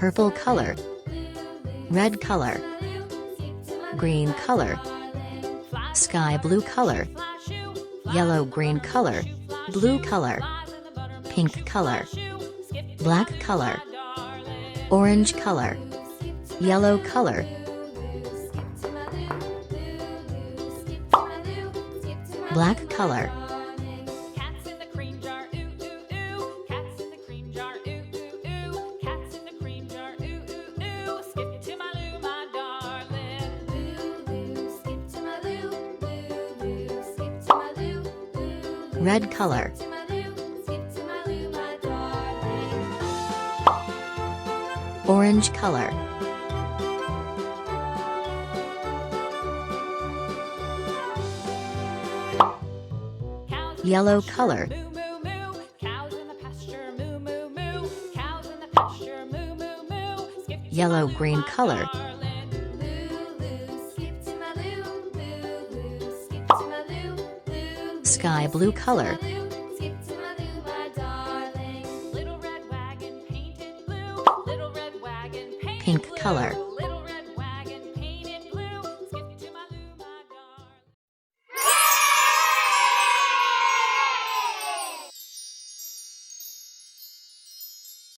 purple color, red color, green color, sky blue color, yellow green color, blue color, pink color, black color, orange color, yellow color, black color, red color, orange color, yellow color, yellow green color, sky blue color, pink color.